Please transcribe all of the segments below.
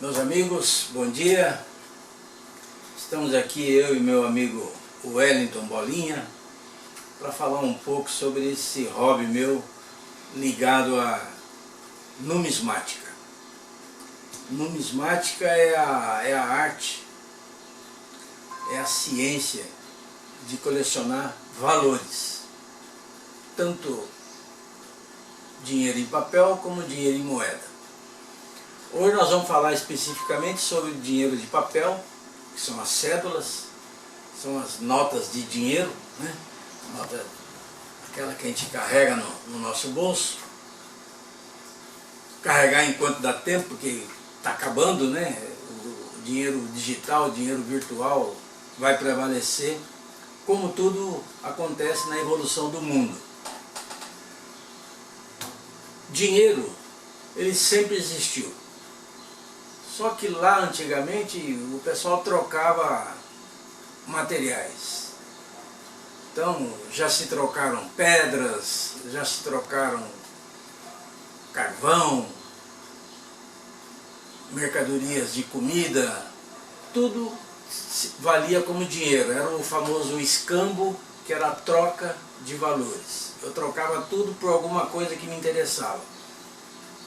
Meus amigos, bom dia. Estamos aqui, eu e meu amigo Wellington Bolinha, para falar um pouco sobre esse hobby meu ligado à numismática. Numismática é a arte, é a ciência de colecionar valores, tanto dinheiro em papel como dinheiro em moeda. Hoje nós vamos falar especificamente sobre o dinheiro de papel, que são as cédulas, são as notas de dinheiro, né? Nota, aquela que a gente carrega no nosso bolso. Carregar enquanto dá tempo, porque está acabando, né? O dinheiro digital, o dinheiro virtual vai prevalecer, como tudo acontece na evolução do mundo. Dinheiro, ele sempre existiu. Só que lá antigamente o pessoal trocava materiais. Então já se trocaram pedras, já se trocaram carvão, mercadorias de comida, tudo valia como dinheiro. Era o famoso escambo, que era a troca de valores. Eu trocava tudo por alguma coisa que me interessava.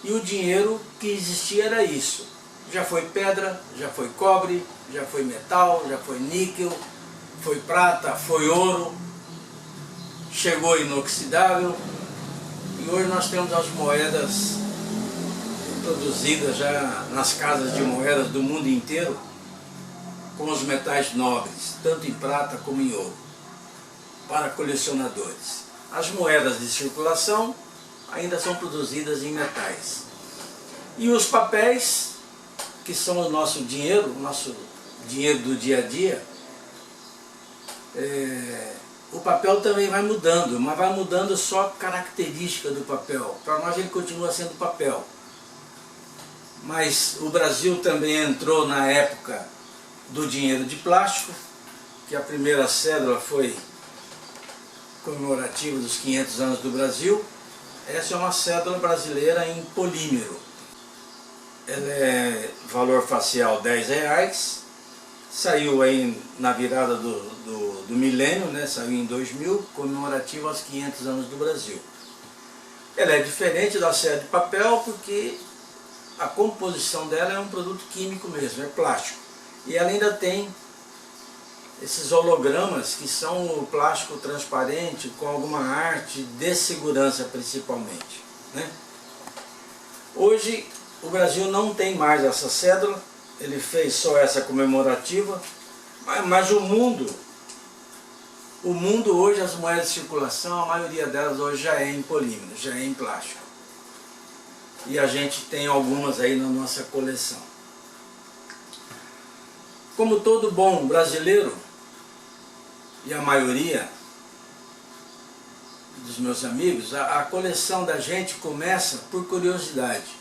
E o dinheiro que existia era isso. Já foi pedra, já foi cobre, já foi metal, já foi níquel, foi prata, foi ouro, chegou inoxidável, e hoje nós temos as moedas produzidas já nas casas de moedas do mundo inteiro, com os metais nobres, tanto em prata como em ouro, para colecionadores. As moedas de circulação ainda são produzidas em metais. E os papéis, que são o nosso dinheiro do dia a dia, o papel também vai mudando, mas vai mudando só a característica do papel. Para nós ele continua sendo papel. Mas o Brasil também entrou na época do dinheiro de plástico, que a primeira cédula foi comemorativa dos 500 anos do Brasil. Essa é uma cédula brasileira em polímero. Ela é valor facial R$10, saiu aí na virada do milênio, né? Saiu em 2000, comemorativo aos 500 anos do Brasil. Ela é diferente da cédula de papel porque a composição dela é um produto químico mesmo, é plástico. E ela ainda tem esses hologramas que são o plástico transparente com alguma arte de segurança principalmente, né? Hoje o Brasil não tem mais essa cédula, ele fez só essa comemorativa, mas o mundo hoje, as moedas de circulação, a maioria delas hoje já é em polímero, já é em plástico. E a gente tem algumas aí na nossa coleção. Como todo bom brasileiro, e a maioria dos meus amigos, a coleção da gente começa por curiosidade.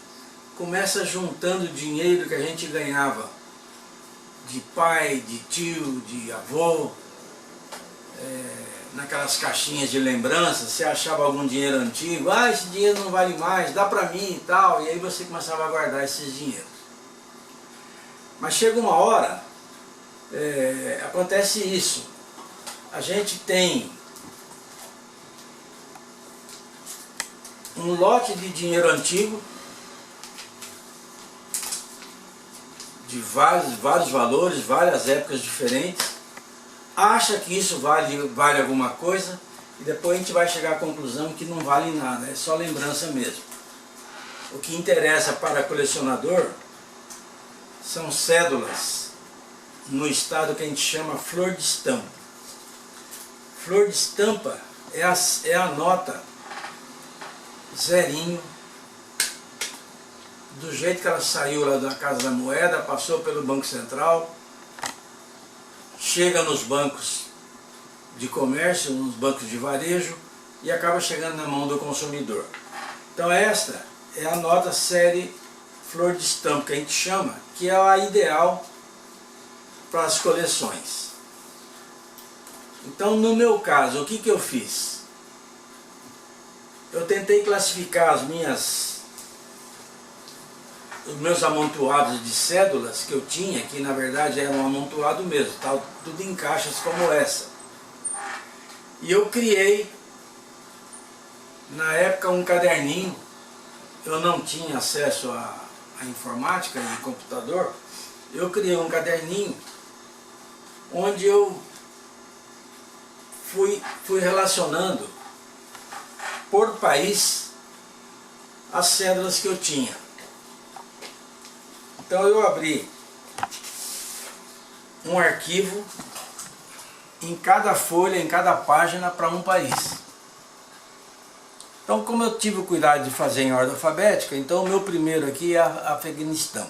Começa juntando dinheiro que a gente ganhava de pai, de tio, de avô, naquelas caixinhas de lembrança. Você achava algum dinheiro antigo, esse dinheiro não vale mais, dá pra mim e tal, e aí você começava a guardar esses dinheiros. Mas chega uma hora, acontece isso, a gente tem um lote de dinheiro antigo, de vários valores, várias épocas diferentes, acha que isso vale alguma coisa, e depois a gente vai chegar à conclusão que não vale nada, é só lembrança mesmo. O que interessa para colecionador são cédulas no estado que a gente chama flor de estampa. Flor de estampa é a nota zerinho, do jeito que ela saiu lá da Casa da Moeda, passou pelo Banco Central, chega nos bancos de comércio, nos bancos de varejo e acaba chegando na mão do consumidor. Então esta é a nota série flor de estampa, que a gente chama, que é a ideal para as coleções. Então no meu caso, o que eu fiz? Eu tentei classificar os meus amontoados de cédulas que eu tinha, que na verdade era um amontoado mesmo, tá, tudo em caixas como essa. E eu criei, na época, um caderninho. Eu não tinha acesso à informática e computador. Eu criei um caderninho onde eu fui relacionando por país as cédulas que eu tinha. Então eu abri um arquivo em cada folha, em cada página para um país. Então, como eu tive o cuidado de fazer em ordem alfabética, então o meu primeiro aqui é Afeganistão.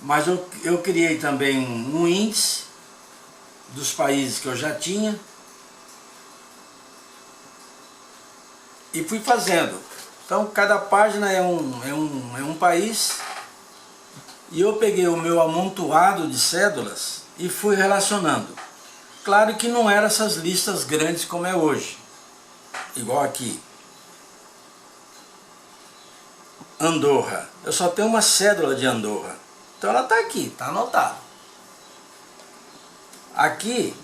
Mas eu criei também um índice dos países que eu já tinha e fui fazendo. Então, cada página é um país e eu peguei o meu amontoado de cédulas e fui relacionando. Claro que não eram essas listas grandes como é hoje. Igual aqui, Andorra, eu só tenho uma cédula de Andorra, então ela está aqui, está anotada. Aqui,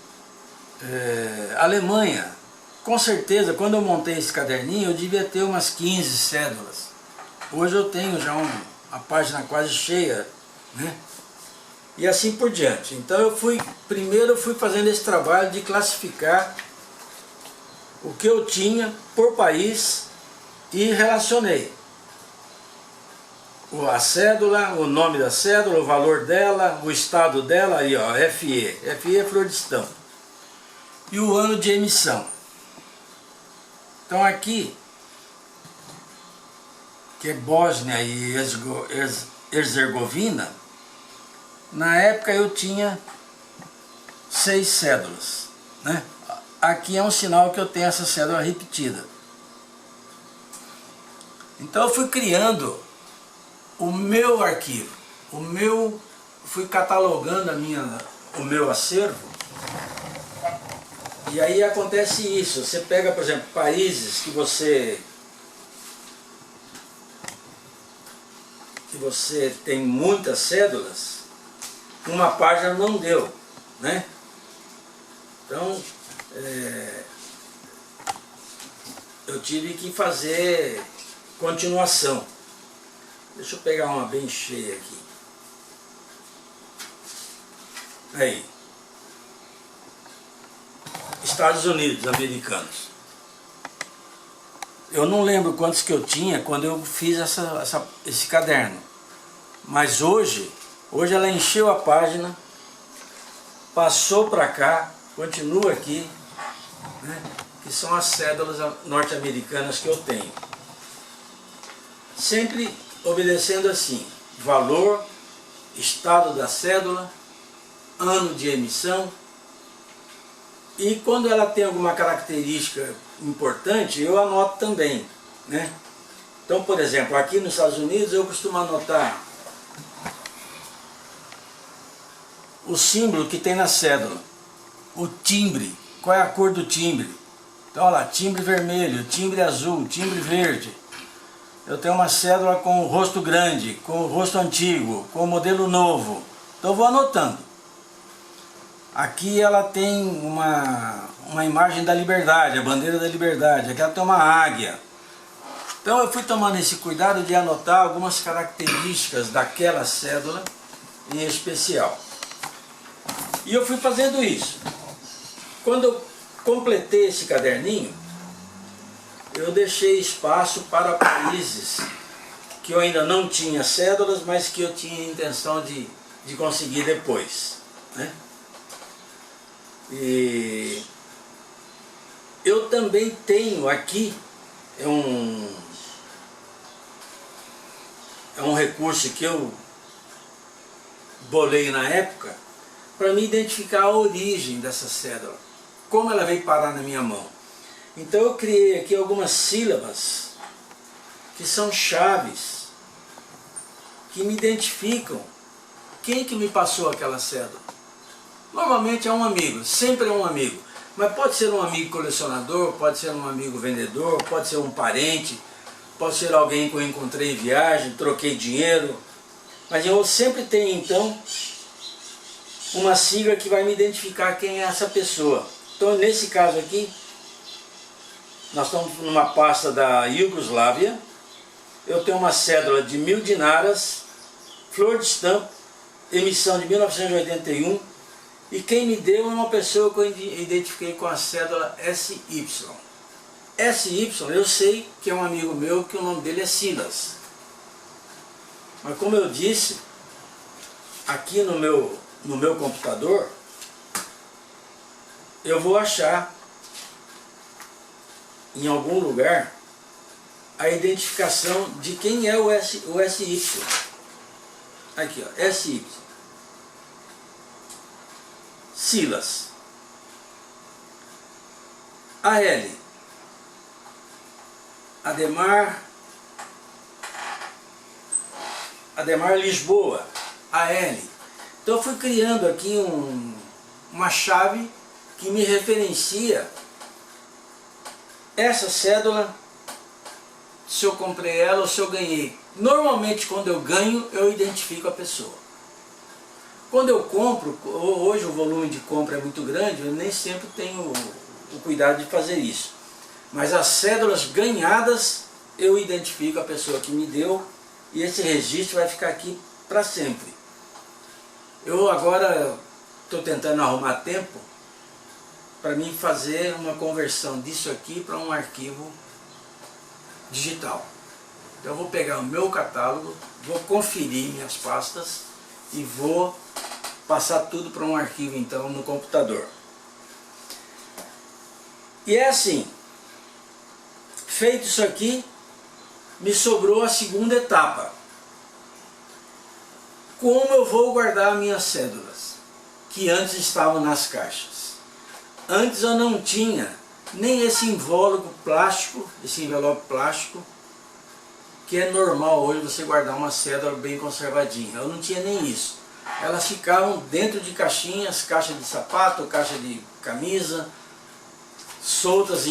Alemanha, com certeza, quando eu montei esse caderninho, eu devia ter umas 15 cédulas. Hoje eu tenho já a página quase cheia, né? E assim por diante. Então primeiro eu fui fazendo esse trabalho de classificar o que eu tinha por país e relacionei a cédula, o nome da cédula, o valor dela, o estado dela, aí ó, FE é Florestan, e o ano de emissão. Então aqui, que é Bósnia e Herzegovina, na época eu tinha 6 cédulas, né? Aqui é um sinal que eu tenho essa cédula repetida. Então eu fui criando o meu arquivo, fui catalogando o meu acervo. E aí acontece isso, você pega, por exemplo, países que você tem muitas cédulas, uma página não deu, né? Então, eu tive que fazer continuação. Deixa eu pegar uma bem cheia aqui. Aí. Estados Unidos americanos. Eu não lembro quantos que eu tinha quando eu fiz esse caderno. Mas hoje ela encheu a página, passou para cá, continua aqui, né, que são as cédulas norte-americanas que eu tenho. Sempre obedecendo assim: valor, estado da cédula, ano de emissão, e quando ela tem alguma característica importante, eu anoto também, né? Então, por exemplo, aqui nos Estados Unidos eu costumo anotar o símbolo que tem na cédula, o timbre, qual é a cor do timbre. Então, olha lá, timbre vermelho, timbre azul, timbre verde. Eu tenho uma cédula com o rosto grande, com o rosto antigo, com o modelo novo. Então eu vou anotando. Aqui ela tem uma imagem da liberdade, a bandeira da liberdade. Aqui ela tem uma águia. Então eu fui tomando esse cuidado de anotar algumas características daquela cédula em especial. E eu fui fazendo isso. Quando eu completei esse caderninho, eu deixei espaço para países que eu ainda não tinha cédulas, mas que eu tinha intenção de conseguir depois, né? E eu também tenho aqui, é um recurso que eu bolei na época, para me identificar a origem dessa cédula, como ela veio parar na minha mão. Então eu criei aqui algumas sílabas que são chaves, que me identificam quem que me passou aquela cédula. Normalmente é um amigo, sempre é um amigo, mas pode ser um amigo colecionador, pode ser um amigo vendedor, pode ser um parente, pode ser alguém que eu encontrei em viagem, troquei dinheiro, mas eu sempre tenho então uma sigla que vai me identificar quem é essa pessoa. Então nesse caso aqui, nós estamos numa pasta da Iugoslávia, eu tenho uma cédula de 1000 dinaras, flor de estampo, emissão de 1981, e quem me deu é uma pessoa que eu identifiquei com a cédula SY. SY eu sei que é um amigo meu, que o nome dele é Silas. Mas como eu disse, aqui no meu computador, eu vou achar em algum lugar a identificação de quem é o SY. Aqui, ó, SY. Silas. AL. Ademar Lisboa. AL. Então eu fui criando aqui uma chave que me referencia essa cédula, se eu comprei ela ou se eu ganhei. Normalmente quando eu ganho, eu identifico a pessoa. Quando eu compro, hoje o volume de compra é muito grande, eu nem sempre tenho o cuidado de fazer isso. Mas as cédulas ganhadas, eu identifico a pessoa que me deu e esse registro vai ficar aqui para sempre. Eu agora estou tentando arrumar tempo para mim fazer uma conversão disso aqui para um arquivo digital. Então eu vou pegar o meu catálogo, vou conferir minhas pastas e vou passar tudo para um arquivo então no computador. E é assim, feito isso aqui, me sobrou a segunda etapa. Como eu vou guardar minhas cédulas, que antes estavam nas caixas? Antes eu não tinha nem esse invólucro plástico, esse envelope plástico, que é normal hoje você guardar uma cédula bem conservadinha. Eu não tinha nem isso. Elas ficavam dentro de caixinhas, caixa de sapato, caixa de camisa, soltas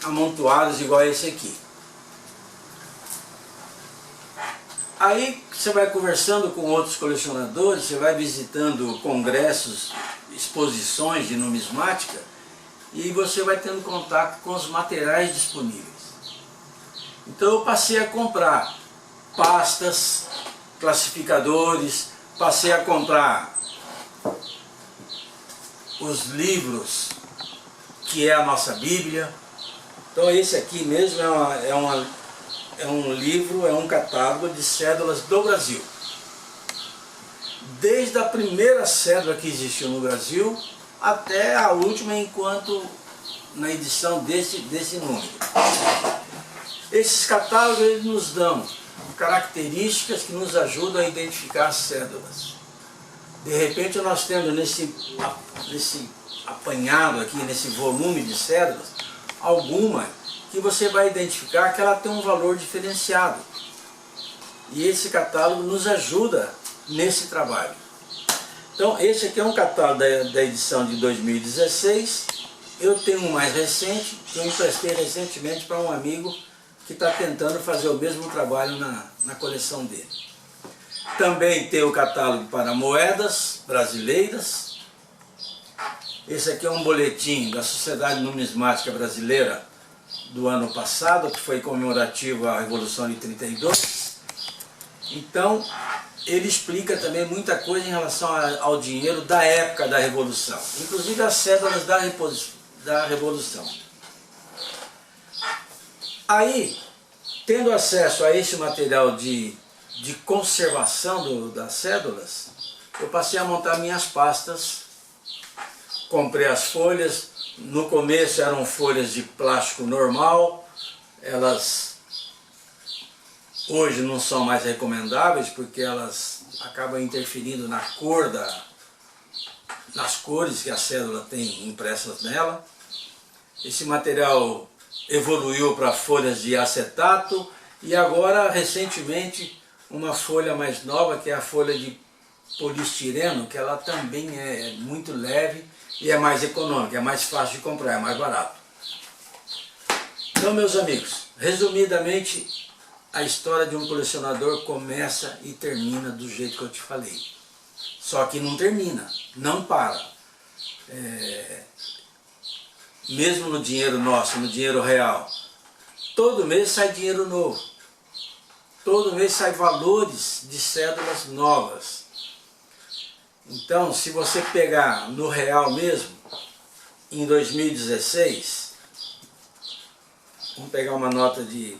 amontoadas igual esse aqui. Aí você vai conversando com outros colecionadores, você vai visitando congressos, exposições de numismática e você vai tendo contato com os materiais disponíveis. Então eu passei a comprar pastas, classificadores, passei a comprar os livros que é a nossa Bíblia. Então esse aqui mesmo é um livro, é um catálogo de cédulas do Brasil. Desde a primeira cédula que existiu no Brasil até a última, enquanto na edição desse número. Esses catálogos eles nos dão características que nos ajudam a identificar as cédulas. De repente nós temos nesse apanhado aqui, nesse volume de cédulas, alguma que você vai identificar que ela tem um valor diferenciado. E esse catálogo nos ajuda nesse trabalho. Então esse aqui é um catálogo da edição de 2016. Eu tenho um mais recente, que eu emprestei recentemente para um amigo que está tentando fazer o mesmo trabalho na coleção dele. Também tem o catálogo para moedas brasileiras. Esse aqui é um boletim da Sociedade Numismática Brasileira do ano passado, que foi comemorativo à Revolução de 32. Então, ele explica também muita coisa em relação ao dinheiro da época da Revolução, inclusive as cédulas da Revolução. Aí, tendo acesso a esse material de conservação das cédulas, eu passei a montar minhas pastas, comprei as folhas. No começo eram folhas de plástico normal, elas hoje não são mais recomendáveis porque elas acabam interferindo na cor nas cores que a cédula tem impressas nela. Esse material evoluiu para folhas de acetato e agora recentemente uma folha mais nova, que é a folha de polistireno, que ela também é muito leve e é mais econômica, é mais fácil de comprar, é mais barato. Então, meus amigos, Resumidamente, a história de um colecionador começa e termina do jeito que eu te falei. Só que não termina, não para. Mesmo no dinheiro nosso, no dinheiro real, todo mês sai dinheiro novo. Todo mês sai valores de cédulas novas. Então, se você pegar no real mesmo, em 2016, vamos pegar uma nota de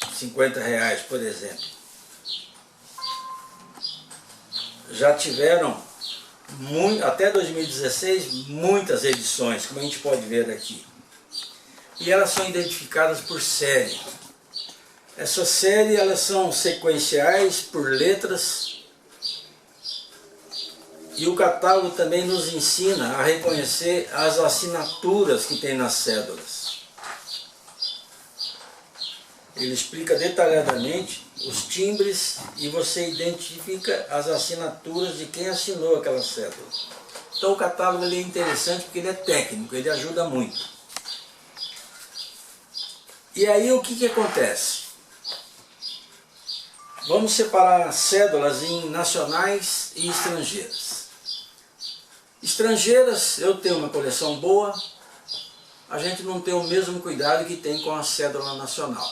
R$50, por exemplo. Já tiveram, até 2016, muitas edições, como a gente pode ver aqui. E elas são identificadas por série. Essa série, elas são sequenciais por letras. E o catálogo também nos ensina a reconhecer as assinaturas que tem nas cédulas. Ele explica detalhadamente os timbres e você identifica as assinaturas de quem assinou aquela cédula. Então o catálogo ele é interessante porque ele é técnico, ele ajuda muito. E aí o que acontece? Vamos separar cédulas em nacionais e estrangeiras. Estrangeiras, eu tenho uma coleção boa, a gente não tem o mesmo cuidado que tem com a cédula nacional.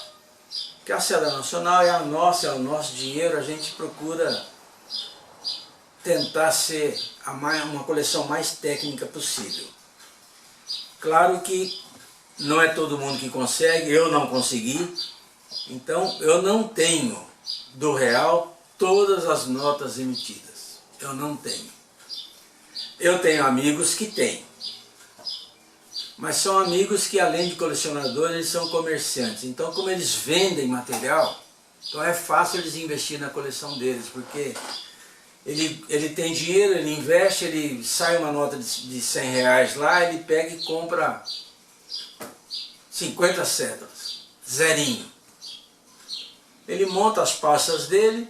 Porque a cédula nacional é a nossa, é o nosso dinheiro, a gente procura tentar ser uma coleção mais técnica possível. Claro que não é todo mundo que consegue, eu não consegui, então eu não tenho do real todas as notas emitidas, eu não tenho. Eu tenho amigos que têm, mas são amigos que além de colecionadores, eles são comerciantes. Então como eles vendem material, então é fácil eles investir na coleção deles, porque ele tem dinheiro, ele investe, ele sai uma nota de R$100 lá, ele pega e compra 50 cédulas, zerinho. Ele monta as pastas dele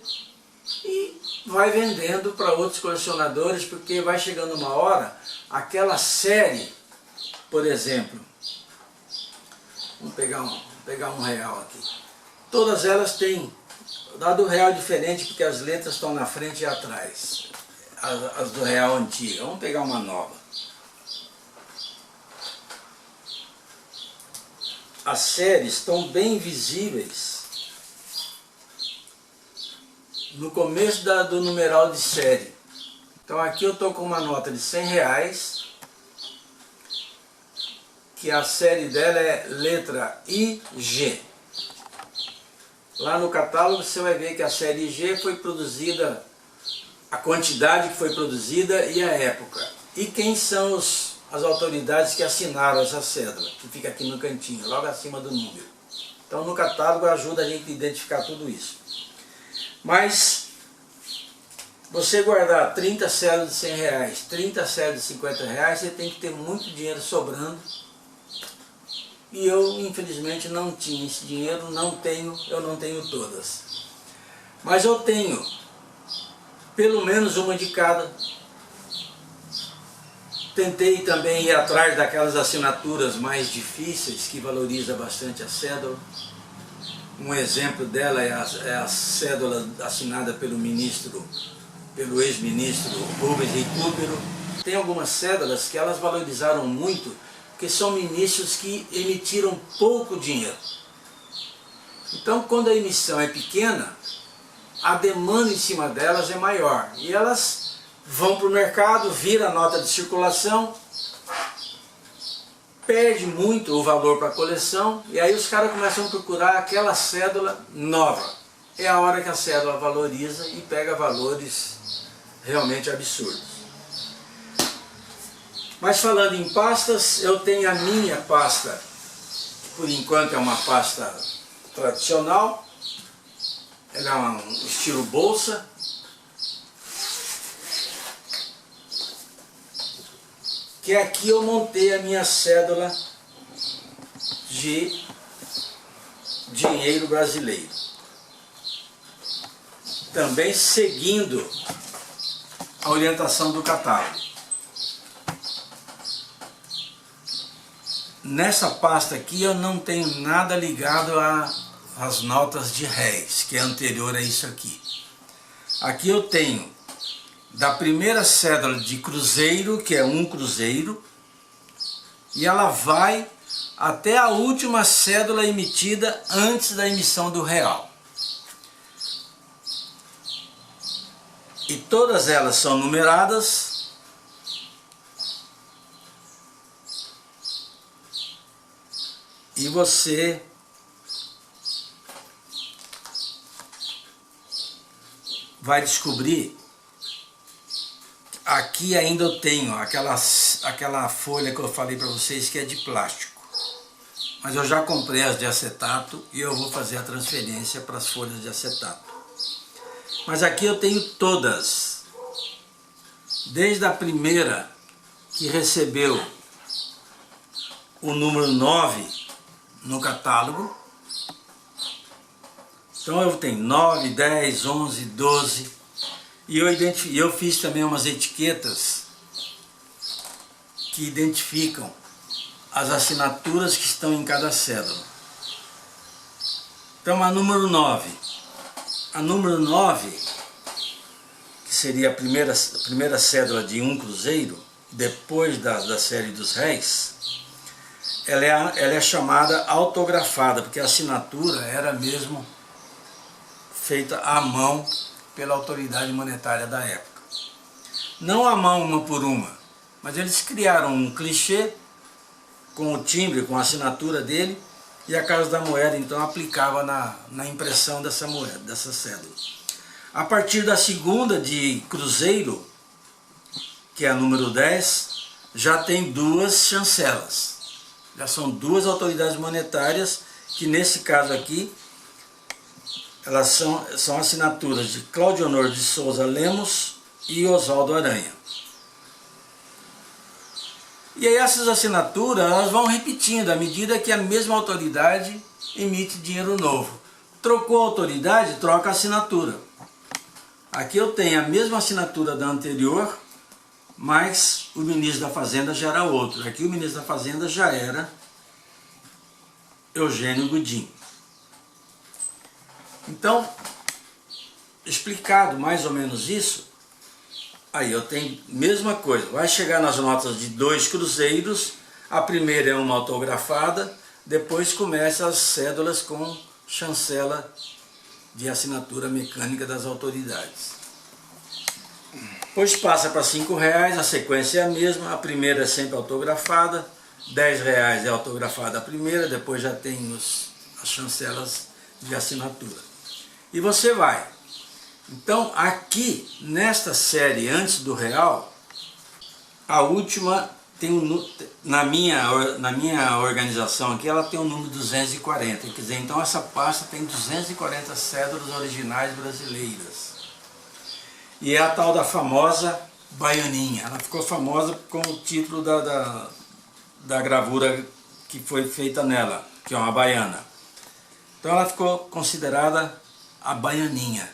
e vai vendendo para outros colecionadores, porque vai chegando uma hora, aquela série, por exemplo, vamos pegar um real aqui, todas elas têm, a do real é diferente porque as letras estão na frente e atrás, as do real antiga. Vamos pegar uma nova. As séries estão bem visíveis no começo do numeral de série. Então aqui eu estou com uma nota de R$100, que a série dela é letra IG. Lá no catálogo você vai ver que a série IG foi produzida, a quantidade que foi produzida e a época. E quem são as autoridades que assinaram essa cédula, que fica aqui no cantinho, logo acima do número. Então no catálogo ajuda a gente a identificar tudo isso. Mas você guardar 30 cédulas de R$100, 30 cédulas de R$50, você tem que ter muito dinheiro sobrando. E eu, infelizmente, não tinha esse dinheiro, eu não tenho todas. Mas eu tenho pelo menos uma de cada. Tentei também ir atrás daquelas assinaturas mais difíceis, que valoriza bastante a cédula. Um exemplo dela é a cédula assinada pelo ex-ministro Rubens Recupero. Tem algumas cédulas que elas valorizaram muito, porque são ministros que emitiram pouco dinheiro. Então, quando a emissão é pequena, a demanda em cima delas é maior. E elas vão para o mercado, vira nota de circulação, perde muito o valor para a coleção, e aí os caras começam a procurar aquela cédula nova. É a hora que a cédula valoriza e pega valores realmente absurdos. Mas falando em pastas, eu tenho a minha pasta, por enquanto é uma pasta tradicional, ela é um estilo bolsa, que aqui eu montei a minha cédula de dinheiro brasileiro. Também seguindo a orientação do catálogo. nessa pasta aqui eu não tenho nada ligado às notas de réis, que é anterior a isso aqui. Aqui eu tenho da primeira cédula de cruzeiro, que é um cruzeiro, e ela vai até a última cédula emitida antes da emissão do real. E todas elas são numeradas. E você vai descobrir. Aqui ainda eu tenho aquela folha que eu falei para vocês que é de plástico. Mas eu já comprei as de acetato e eu vou fazer a transferência para as folhas de acetato. Mas aqui eu tenho todas. Desde a primeira que recebeu o número 9 no catálogo. Então eu tenho 9, 10, 11, 12. E eu fiz também umas etiquetas que identificam as assinaturas que estão em cada cédula. Então a número 9. A número 9, que seria a primeira cédula de um cruzeiro, depois da série dos réis, ela é chamada autografada, porque a assinatura era mesmo feita à mão pela autoridade monetária da época. Não à mão uma por uma, mas eles criaram um clichê com o timbre, com a assinatura dele, e a Casa da Moeda então aplicava na impressão dessa moeda, dessa cédula. A partir da segunda de cruzeiro, que é a número 10, já tem duas chancelas. Já são duas autoridades monetárias que nesse caso aqui elas são assinaturas de Cláudio Honor de Souza Lemos e Oswaldo Aranha. E aí essas assinaturas elas vão repetindo à medida que a mesma autoridade emite dinheiro novo. Trocou a autoridade, troca a assinatura. Aqui eu tenho a mesma assinatura da anterior, mas o ministro da Fazenda já era outro. Aqui o ministro da Fazenda já era Eugênio Goudin. Então, explicado mais ou menos isso, aí eu tenho mesma coisa. Vai chegar nas notas de 2 cruzeiros, a primeira é uma autografada, depois começa as cédulas com chancela de assinatura mecânica das autoridades. Depois passa para R$5, a sequência é a mesma, a primeira é sempre autografada, R$10 é autografada a primeira, depois já tem as chancelas de assinatura. E você vai. Então aqui, nesta série antes do real, a última tem na minha organização aqui, ela tem o número 240. Quer dizer, então essa pasta tem 240 cédulas originais brasileiras. E é a tal da famosa baianinha. Ela ficou famosa com o título da gravura que foi feita nela, que é uma baiana. Então ela ficou considerada a baianinha.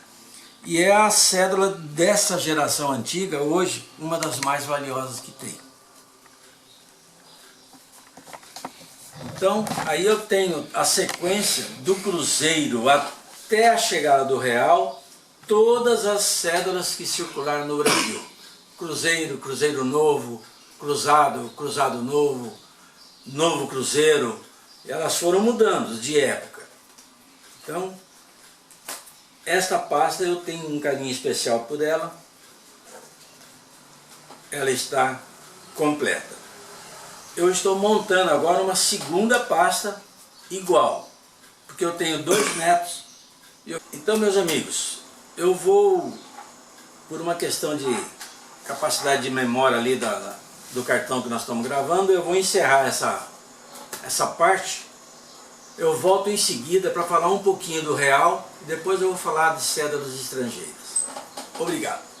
E é a cédula dessa geração antiga, hoje, uma das mais valiosas que tem. Então, aí eu tenho a sequência do cruzeiro até a chegada do real, todas as cédulas que circularam no Brasil. Cruzeiro, cruzeiro novo, cruzado, cruzado novo, novo cruzeiro. E elas foram mudando de época. Então, esta pasta eu tenho um carinho especial por ela. Ela está completa. Eu estou montando agora uma segunda pasta igual, porque eu tenho 2 netos. Então, meus amigos, eu vou, por uma questão de capacidade de memória ali do cartão que nós estamos gravando, eu vou encerrar essa parte. Eu volto em seguida para falar um pouquinho do real e depois eu vou falar de cédulas estrangeiras. Obrigado.